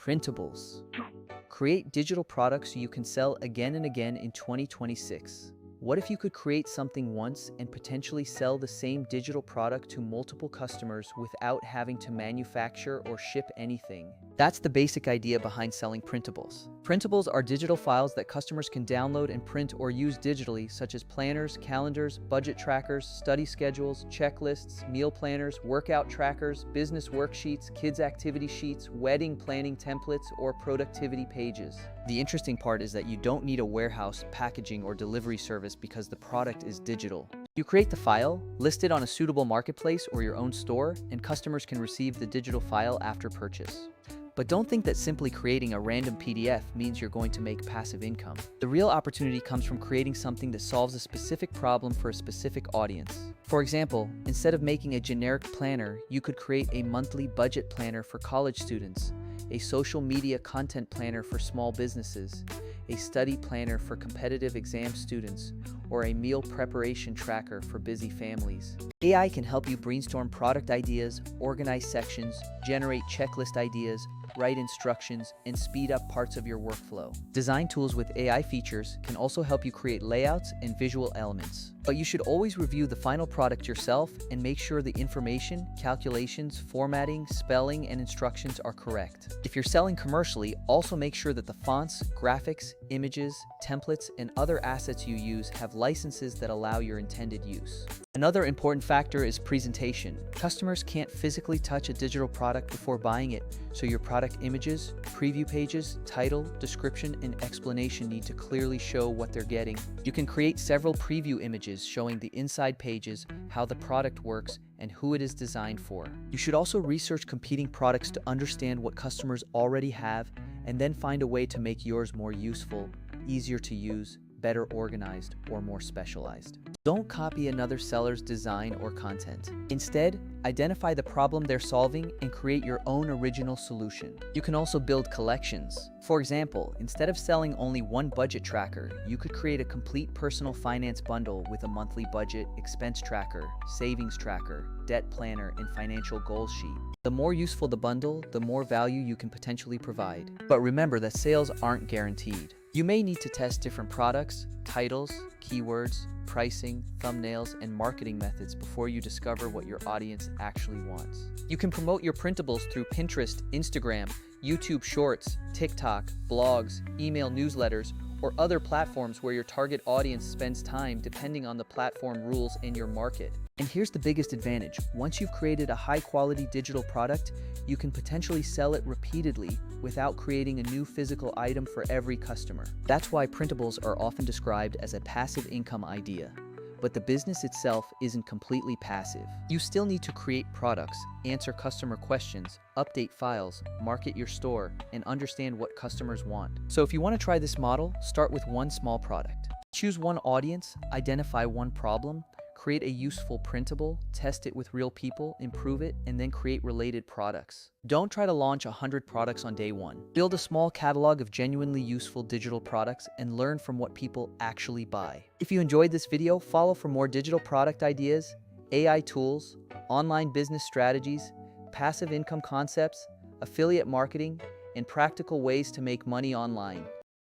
Printables. Create digital products so you can sell again and again in 2026. What if you could create something once and potentially sell the same digital product to multiple customers without having to manufacture or ship anything? That's the basic idea behind selling printables. Printables are digital files that customers can download and print or use digitally, such as planners, calendars, budget trackers, study schedules, checklists, meal planners, workout trackers, business worksheets, kids' activity sheets, wedding planning templates, or productivity pages. The interesting part is that you don't need a warehouse, packaging, or delivery service because the product is digital. You create the file, list it on a suitable marketplace or your own store, and customers can receive the digital file after purchase. But don't think that simply creating a random PDF means you're going to make passive income. The real opportunity comes from creating something that solves a specific problem for a specific audience. For example, instead of making a generic planner, you could create a monthly budget planner for college students, a social media content planner for small businesses, a study planner for competitive exam students, or a meal preparation tracker for busy families. AI can help you brainstorm product ideas, organize sections, generate checklist ideas, write instructions, and speed up parts of your workflow. Design tools with AI features can also help you create layouts and visual elements. But you should always review the final product yourself and make sure the information, calculations, formatting, spelling, and instructions are correct. If you're selling commercially, also make sure that the fonts, graphics, images, templates, and other assets you use have licenses that allow your intended use. Another important factor is presentation. Customers can't physically touch a digital product before buying it, so your product images, preview pages, title, description, and explanation need to clearly show what they're getting. You can create several preview images showing the inside pages, how the product works, and who it is designed for. You should also research competing products to understand what customers already have, and then find a way to make yours more useful, easier to use, better organized, or more specialized. Don't copy another seller's design or content. Instead, identify the problem they're solving and create your own original solution. You can also build collections. For example, instead of selling only one budget tracker, you could create a complete personal finance bundle with a monthly budget, expense tracker, savings tracker, debt planner, and financial goals sheet. The more useful the bundle, the more value you can potentially provide. But remember that sales aren't guaranteed. You may need to test different products, titles, keywords, pricing, thumbnails, and marketing methods before you discover what your audience actually wants. You can promote your printables through Pinterest, Instagram, YouTube Shorts, TikTok, blogs, email newsletters, or other platforms where your target audience spends time depending on the platform rules in your market. And here's the biggest advantage. Once you've created a high-quality digital product, you can potentially sell it repeatedly without creating a new physical item for every customer. That's why printables are often described as a passive income idea. But the business itself isn't completely passive. You still need to create products, answer customer questions, update files, market your store, and understand what customers want. So if you want to try this model, start with one small product. Choose one audience, identify one problem, create a useful printable, test it with real people, improve it, and then create related products. Don't try to launch 100 products on day one. Build a small catalog of genuinely useful digital products and learn from what people actually buy. If you enjoyed this video, follow for more digital product ideas, AI tools, online business strategies, passive income concepts, affiliate marketing, and practical ways to make money online.